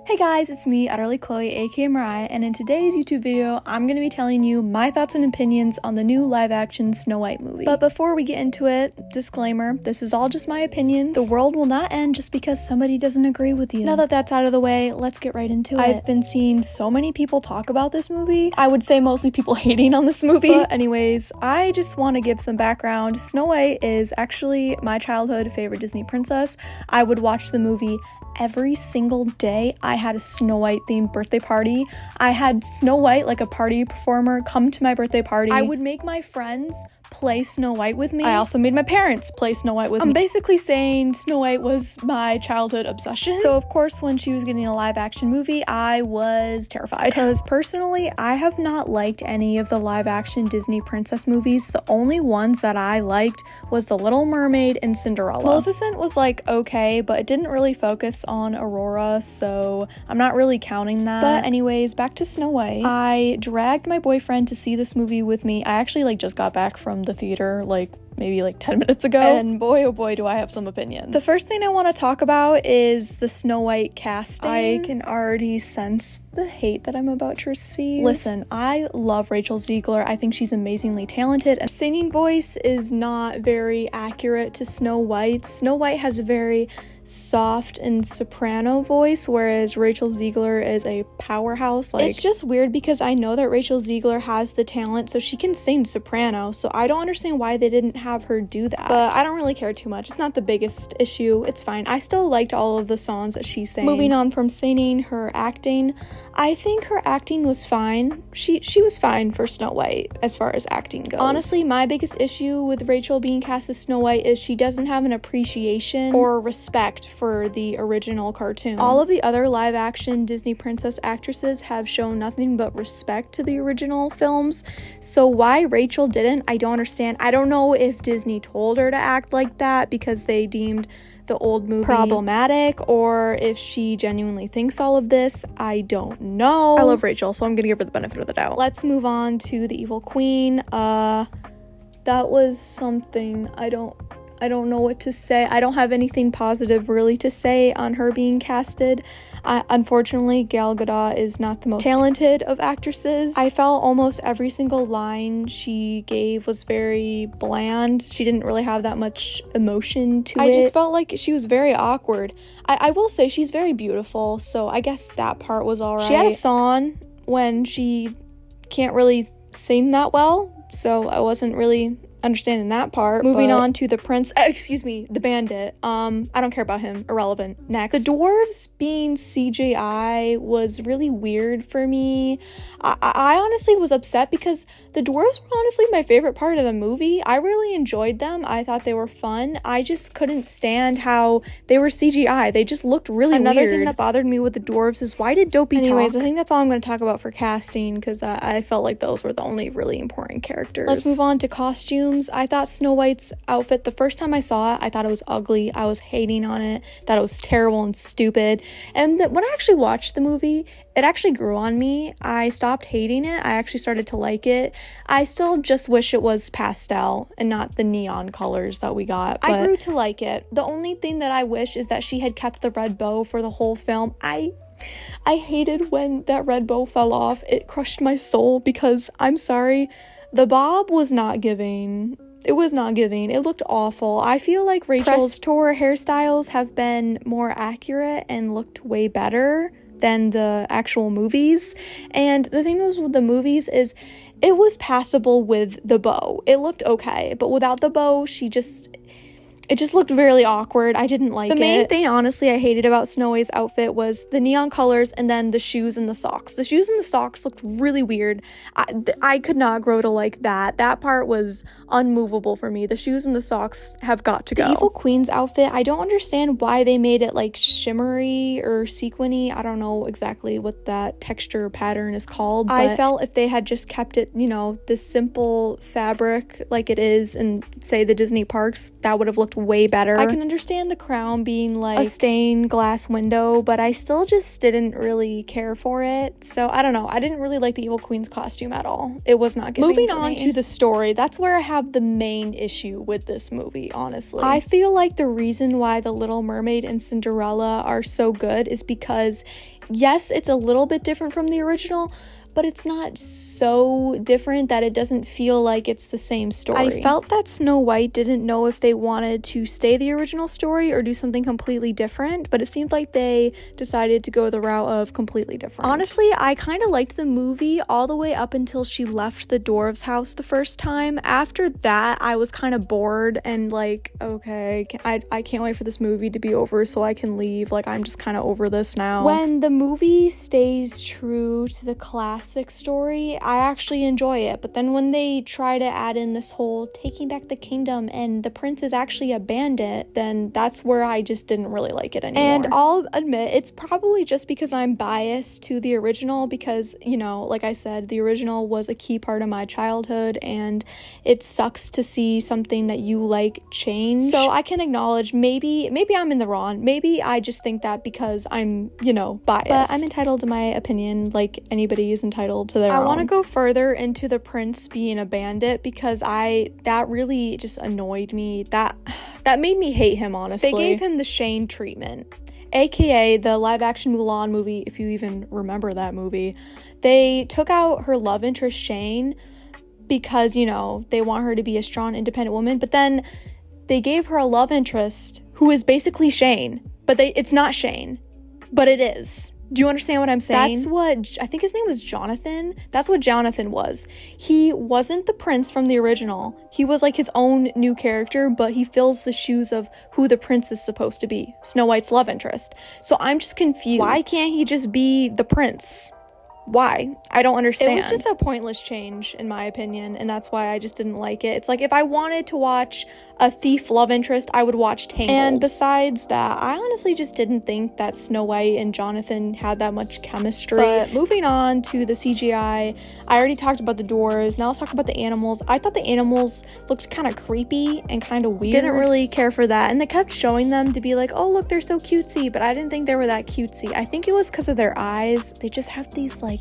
Hey guys, it's me, Utterly Chloe, aka Mariah, and in today's YouTube video, I'm going to be telling you my thoughts and opinions on the new live-action Snow White movie. But before we get into it, disclaimer, this is all just my opinions. The world will not end just because somebody doesn't agree with you. Now that that's out of the way, let's get right into it. I've been seeing so many people talk about this movie. I would say mostly people hating on this movie. But anyways, I just want to give some background. Snow White is actually my childhood favorite Disney princess. I would watch the movie every single day. I had a Snow White themed birthday party. I had Snow White, like a party performer, come to my birthday party. I would make my friends play Snow White with me. I also made my parents play Snow White with me. I'm basically saying Snow White was my childhood obsession. So of course, when she was getting a live action movie, I was terrified. Because personally, I have not liked any of the live action Disney princess movies. The only ones that I liked was The Little Mermaid and Cinderella. Maleficent was like okay, but it didn't really focus on Aurora, so I'm not really counting that. But anyways, back to Snow White. I dragged my boyfriend to see this movie with me. I actually just got back from the theater maybe 10 minutes ago, and boy oh boy do I have some opinions. The first thing I want to talk about is the Snow White casting. I can already sense the hate that I'm about to receive. Listen, I love Rachel Zegler. I think she's amazingly talented, and singing voice is not very accurate to Snow White. Snow White has a very soft and soprano voice, whereas Rachel Zegler is a powerhouse. It's just weird because I know that Rachel Zegler has the talent, so she can sing soprano, so I don't understand why they didn't have her do that. But I don't really care too much. It's not the biggest issue. It's fine. I still liked all of the songs that she sang. Moving on from singing, her acting. I think her acting was fine. She was fine for Snow White as far as acting goes. Honestly, my biggest issue with Rachel being cast as Snow White is she doesn't have an appreciation or respect for the original cartoon. All of the other live action Disney princess actresses have shown nothing but respect to the original films, so why Rachel didn't, I don't understand. I don't know if Disney told her to act like that because they deemed the old movie problematic, or if she genuinely thinks all of this. I don't know. I love Rachel, so I'm gonna give her the benefit of the doubt. Let's move on to the Evil Queen. That was something. I don't know what to say. I don't have anything positive really to say on her being casted. Unfortunately, Gal Gadot is not the most talented of actresses. I felt almost every single line she gave was very bland. She didn't really have that much emotion to it. I just felt like she was very awkward. I will say she's very beautiful, so I guess that part was alright. She had a song when she can't really sing that well, so I wasn't really understanding that part. Moving on to the the bandit. I don't care about him. Irrelevant. Next. The dwarves being CGI was really weird for me. I honestly was upset because the dwarves were honestly my favorite part of the movie. I really enjoyed them. I thought they were fun. I just couldn't stand how they were CGI. They just looked really weird. Another thing that bothered me with the dwarves is why did Dopey talk? I think that's all I'm going to talk about for casting because I felt like those were the only really important characters. Let's move on to costumes. I thought Snow White's outfit, the first time I saw it, I thought it was ugly. I was hating on it, that it was terrible and stupid. And when I actually watched the movie, it actually grew on me. I stopped hating it. I actually started to like it. I still just wish it was pastel and not the neon colors that we got. I grew to like it. The only thing that I wish is that she had kept the red bow for the whole film. I hated when that red bow fell off. It crushed my soul because, I'm sorry, the bob was not giving. It was not giving. It looked awful. I feel like Rachel's press tour hairstyles have been more accurate and looked way better than the actual movies. And the thing was with the movies is it was passable with the bow. It looked okay, but without the bow, it just looked really awkward. I didn't like it. The main thing, honestly, I hated about Snow White's outfit was the neon colors and then the shoes and the socks. The shoes and the socks looked really weird. I could not grow to like that. That part was unmovable for me. The shoes and the socks have got to go. The Evil Queen's outfit, I don't understand why they made it shimmery or sequiny. I don't know exactly what that texture pattern is called. I felt if they had just kept it, this simple fabric like it is in, say, the Disney parks, that would have looked way better. I can understand the crown being a stained glass window, but I still just didn't really care for it. So I don't know. I didn't really like the Evil Queen's costume at all. It was not giving. Moving on to the story, that's where I have the main issue with this movie, honestly. I feel like the reason why The Little Mermaid and Cinderella are so good is because yes, it's a little bit different from the original, but it's not so different that it doesn't feel like it's the same story. I felt that Snow White didn't know if they wanted to stay the original story or do something completely different, but it seemed like they decided to go the route of completely different. Honestly, I kind of liked the movie all the way up until she left the dwarves' house the first time. After that, I was kind of bored and like, okay, I can't wait for this movie to be over so I can leave. Like, I'm just kind of over this now. When the movie stays true to the classic story, I actually enjoy it, but then when they try to add in this whole taking back the kingdom and the prince is actually a bandit, then that's where I just didn't really like it anymore. And I'll admit, it's probably just because I'm biased to the original because, you know, like I said, the original was a key part of my childhood and it sucks to see something that you like change. So I can acknowledge maybe I'm in the wrong. Maybe I just think that because I'm, you know, biased. But I'm entitled to my opinion like anybody is entitled to their own. I want to go further into the prince being a bandit because that really just annoyed me. That made me hate him, honestly. They gave him the Shane treatment, aka the live action Mulan movie, if you even remember that movie. They took out her love interest Shane because, you know, they want her to be a strong, independent woman, but then they gave her a love interest who is basically Shane, but it's not Shane, but it is. Do you understand what I'm saying? That's what, I think his name was Jonathan. That's what Jonathan was. He wasn't the prince from the original. He was like his own new character, but he fills the shoes of who the prince is supposed to be, Snow White's love interest. So I'm just confused. Why can't he just be the prince? Why? I don't understand. It was just a pointless change, in my opinion, and that's why I just didn't like it. It's like, if I wanted to watch a thief love interest, I would watch Tangled. And besides that, I honestly just didn't think that Snow White and Jonathan had that much chemistry. But moving on to the CGI, I already talked about the dwarves. Now let's talk about the animals. I thought the animals looked kind of creepy and kind of weird. Didn't really care for that. And they kept showing them to be like, oh, look, they're so cutesy. But I didn't think they were that cutesy. I think it was because of their eyes. They just have these, like,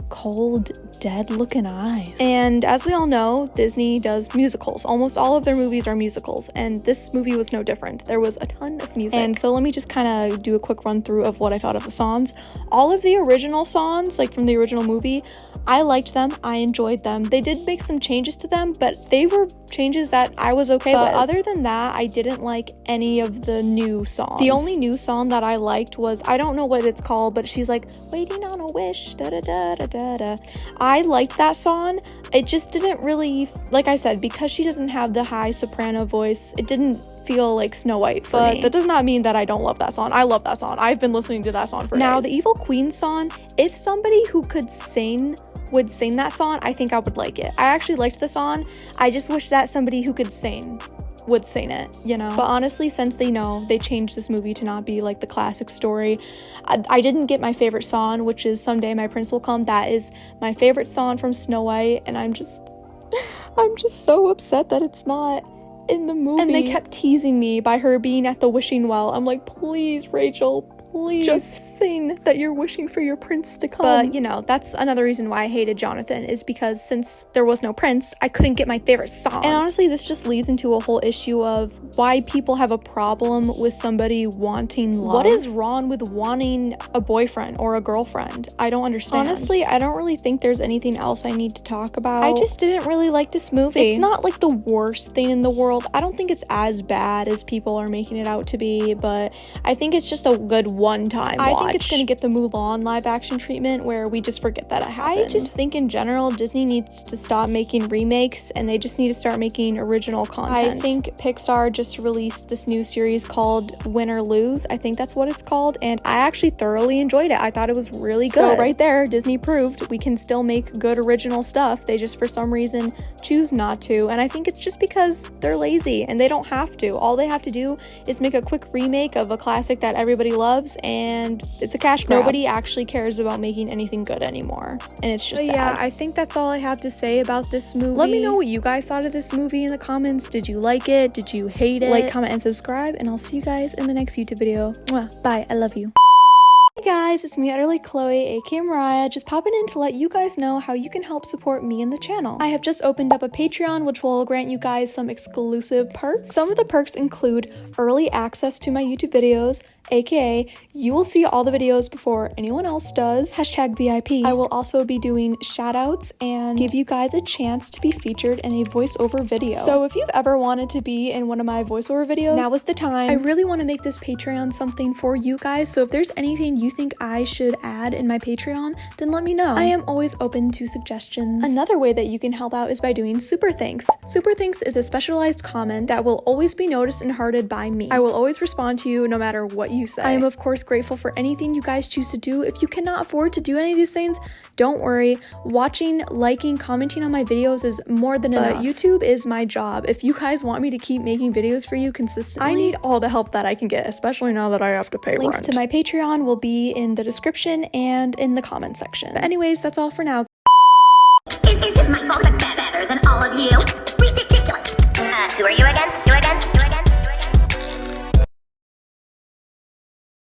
cold, dead looking eyes. And as we all know, Disney does musicals. Almost all of their movies are musicals, and this movie was no different. There was a ton of music. And so let me just kind of do a quick run through of what I thought of the songs. All of the original songs, like from the original movie, I liked them. I enjoyed them. They did make some changes to them, but they were changes that I was okay with. But other than that, I didn't like any of the new songs. The only new song that I liked was, I don't know what it's called, but she's like, waiting on a wish, da da da da da da. I liked that song. It just didn't really, like I said, because she doesn't have the high soprano voice, it didn't feel like Snow White for me. But that does not mean that I don't love that song. I love that song. I've been listening to that song for days. Now, the Evil Queen song, if somebody who could sing would sing that song, I think I would like it. I actually liked the song. I just wish that somebody who could sing would sing it, you know. But honestly, since they changed this movie to not be like the classic story, I didn't get my favorite song, which is Someday My Prince Will Come. That is my favorite song from Snow White, and I'm just so upset that it's not in the movie. And they kept teasing me by her being at the wishing well. I'm like, please, Rachel, please just sing that you're wishing for your prince to come. But, you know, that's another reason why I hated Jonathan, is because since there was no prince, I couldn't get my favorite song. And honestly, this just leads into a whole issue of why people have a problem with somebody wanting love. What is wrong with wanting a boyfriend or a girlfriend? I don't understand. Honestly, I don't really think there's anything else I need to talk about. I just didn't really like this movie. It's not like the worst thing in the world. I don't think it's as bad as people are making it out to be, but I think it's just a good one-time watch. I think it's gonna get the Mulan live action treatment where we just forget that it happened. I just think in general Disney needs to stop making remakes and they just need to start making original content. I think Pixar just released this new series called Win or Lose. I think that's what it's called, and I actually thoroughly enjoyed it. I thought it was really good. So right there, Disney proved we can still make good original stuff. They just for some reason choose not to, and I think it's just because they're lazy and they don't have to. All they have to do is make a quick remake of a classic that everybody loves, and it's a cash grab. Nobody actually cares about making anything good anymore, and it's just sad. Yeah, I think that's all I have to say about this movie. Let me know what you guys thought of this movie in the comments. Did you like it? Did you hate it? Like, comment, and subscribe, and I'll see you guys in the next YouTube video. Mwah. Bye, I love you. Hey guys, it's me, Utterly Chloe, aka Mariah, just popping in to let you guys know how you can help support me and the channel. I have just opened up a Patreon, which will grant you guys some exclusive perks. Some of the perks include early access to my YouTube videos, aka you will see all the videos before anyone else does, #VIP. I will also be doing shout outs and give you guys a chance to be featured in a voiceover video. So if you've ever wanted to be in one of my voiceover videos, now is the time. I really want to make this Patreon something for you guys, so if there's anything you think I should add in my Patreon, then let me know. I am always open to suggestions. Another way that you can help out is by doing Super Thanks. Super Thanks is a specialized comment that will always be noticed and hearted by me. I will always respond to you no matter what you say. I am of course grateful for anything you guys choose to do. If you cannot afford to do any of these things, don't worry. Watching, liking, commenting on my videos is more than enough. But YouTube is my job. If you guys want me to keep making videos for you consistently, I need all the help that I can get, especially now that I have to pay rent. Links to my Patreon will be in the description and in the comment section. But anyways, that's all for now. Is it my fault I'm better than all of you?